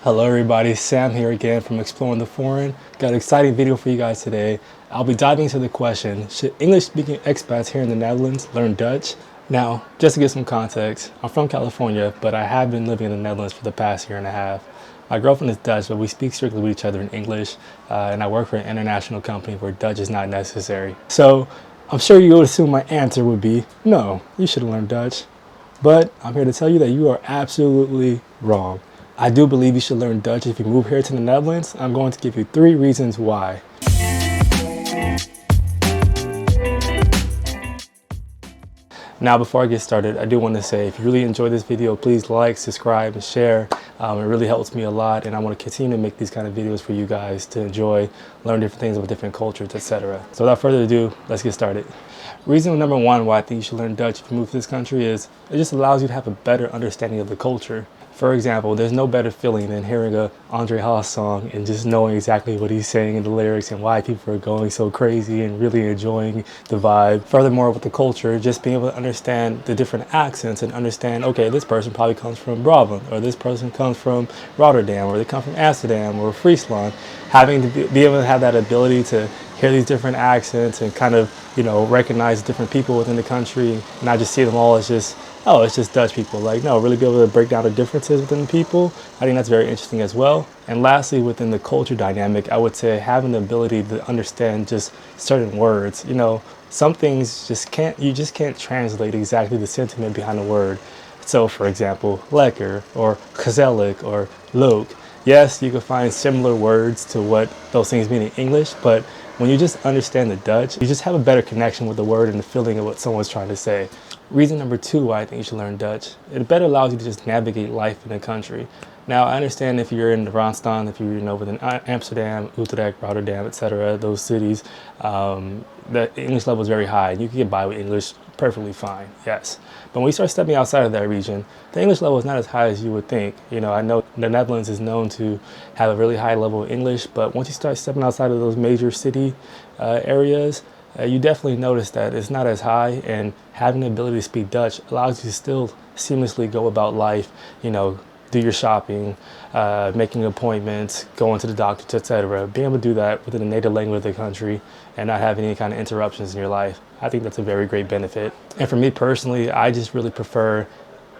Hello everybody, Sam here again from Exploring the Foreign. Got an exciting video for you guys today. I'll be diving into the question, should English-speaking expats here in the Netherlands learn Dutch? Now, just to give some context, I'm from California, but I have been living in the Netherlands for the past year and a half. My girlfriend is Dutch, but we speak strictly with each other in English, and I work for an international company where Dutch is not necessary. So, I'm sure you would assume my answer would be, no, you should learn Dutch. But I'm here to tell you that you are absolutely wrong. I do believe you should learn Dutch if you move here to the Netherlands. I'm going to give you 3 reasons why. Now, before I get started, I do want to say if you really enjoyed this video, please like, subscribe, and share. It really helps me a lot, and I want to continue to make these kind of videos for you guys to enjoy, learn different things about different cultures, etc. So without further ado, let's get started. Reason number 1 why I think you should learn Dutch if you move to this country is it just allows you to have a better understanding of the culture. For example, there's no better feeling than hearing a Andre Haas song and just knowing exactly what he's saying in the lyrics and why people are going so crazy and really enjoying the vibe. Furthermore, with the culture, just being able to understand the different accents and understand, okay, this person probably comes from Brabant, or this person comes from Rotterdam, or they come from Amsterdam or Friesland. Having to be able to have that ability to hear these different accents and kind of, recognize different people within the country and not just see them all as just, oh, it's just Dutch people. Like, no, really be able to break down the differences within the people. I think that's very interesting as well. And lastly, within the culture dynamic, I would say having the ability to understand just certain words. Some things you just can't translate exactly the sentiment behind the word. So, for example, lekker or gezellig or leuk. Yes, you can find similar words to what those things mean in English, but when you just understand the Dutch, you just have a better connection with the word and the feeling of what someone's trying to say. Reason number 2 why I think you should learn Dutch, it better allows you to just navigate life in the country. Now, I understand if you're in Randstad, if you're within Amsterdam, Utrecht, Rotterdam, etc., those cities, the English level is very high. You can get by with English perfectly fine, yes. But when you start stepping outside of that region, the English level is not as high as you would think. I know the Netherlands is known to have a really high level of English, but once you start stepping outside of those major city areas, you definitely notice that it's not as high, and having the ability to speak Dutch allows you to still seamlessly go about life, do your shopping, making appointments, going to the doctor, etc. Being able to do that within the native language of the country and not having any kind of interruptions in your life, I think that's a very great benefit. And for me personally, I just really prefer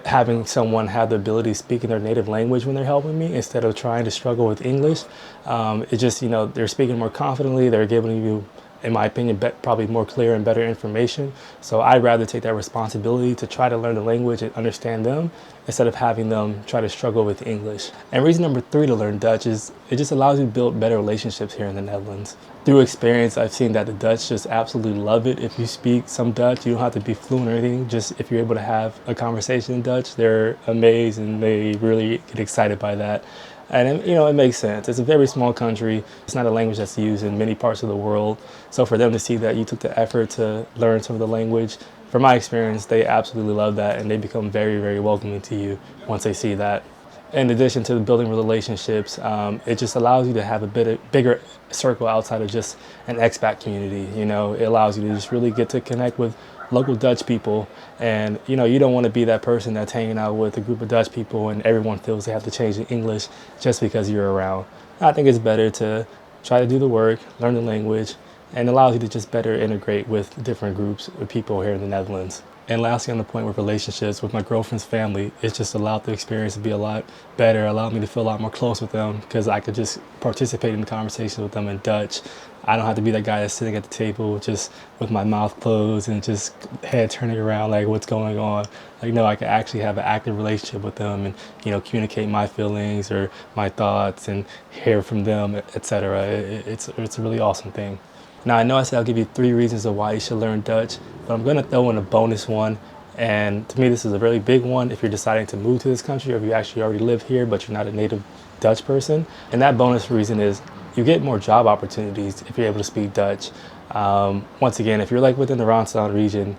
having someone have the ability to speak in their native language when they're helping me instead of trying to struggle with English. It's just, they're speaking more confidently, they're giving you, in my opinion, probably more clear and better information. So I'd rather take that responsibility to try to learn the language and understand them instead of having them try to struggle with English. And reason number 3 to learn Dutch is it just allows you to build better relationships here in the Netherlands. Through experience, I've seen that the Dutch just absolutely love it if you speak some Dutch. You don't have to be fluent or anything. Just if you're able to have a conversation in Dutch, they're amazed and they really get excited by that. And it makes sense. It's a very small country. It's not a language that's used in many parts of the world. So for them to see that you took the effort to learn some of the language, from my experience, they absolutely love that, and they become very, very welcoming to you once they see that. In addition to building relationships, it just allows you to have a bigger circle outside of just an expat community. It allows you to just really get to connect with local Dutch people, and you don't want to be that person that's hanging out with a group of Dutch people and everyone feels they have to change the English just because you're around. I think it's better to try to do the work, learn the language, and allows you to just better integrate with different groups of people here in the Netherlands. And lastly, on the point with relationships with my girlfriend's family, it's just allowed the experience to be a lot better, allowed me to feel a lot more close with them because I could just participate in the conversation with them in Dutch. I don't have to be that guy that's sitting at the table just with my mouth closed and just head turning around like what's going on. Like, no, I can actually have an active relationship with them and, communicate my feelings or my thoughts and hear from them, etc. It's a really awesome thing. Now, I know I said I'll give you 3 reasons of why you should learn Dutch, but I'm going to throw in a bonus one. And to me, this is a really big one if you're deciding to move to this country or if you actually already live here, but you're not a native Dutch person. And that bonus reason is you get more job opportunities if you're able to speak Dutch. Once again, if you're like within the Randstad region,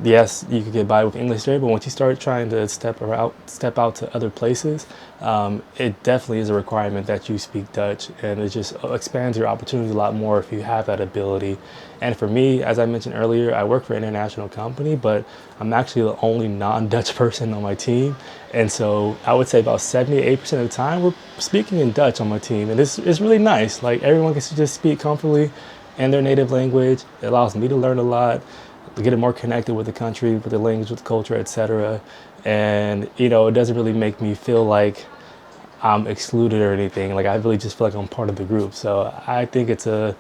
yes, you could get by with English there, but once you start trying to step out to other places, it definitely is a requirement that you speak Dutch, and it just expands your opportunities a lot more if you have that ability. And for me, as I mentioned earlier, I work for an international company, but I'm actually the only non-Dutch person on my team. And so I would say about 78% of the time we're speaking in Dutch on my team. And it's really nice. Like everyone gets to just speak comfortably in their native language. It allows me to learn a lot, to get more connected with the country, with the language, with the culture, etc. And you know, it doesn't really make me feel like I'm excluded or anything. Like I really just feel like I'm part of the group. So I think it's a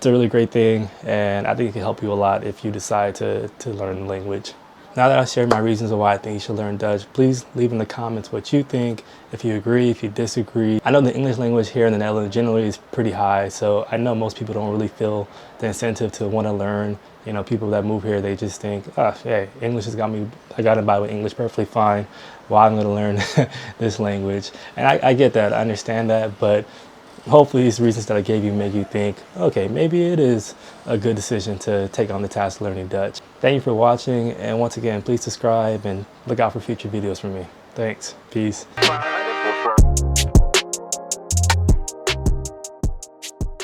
really great thing, and I think it can help you a lot if you decide to learn the language. Now that I shared my reasons of why I think you should learn Dutch, please leave in the comments what you think, if you agree, if you disagree. I know the English language here in the Netherlands generally is pretty high, so I know most people don't really feel the incentive to want to learn. You know, people that move here, they just think, oh, hey, English has got me, I got by with English perfectly fine. Why I'm going to learn this language? And I get that, I understand that, but hopefully these reasons that I gave you make you think, okay, maybe it is a good decision to take on the task of learning Dutch. Thank you for watching, and once again, please subscribe and look out for future videos from me. Thanks. Peace.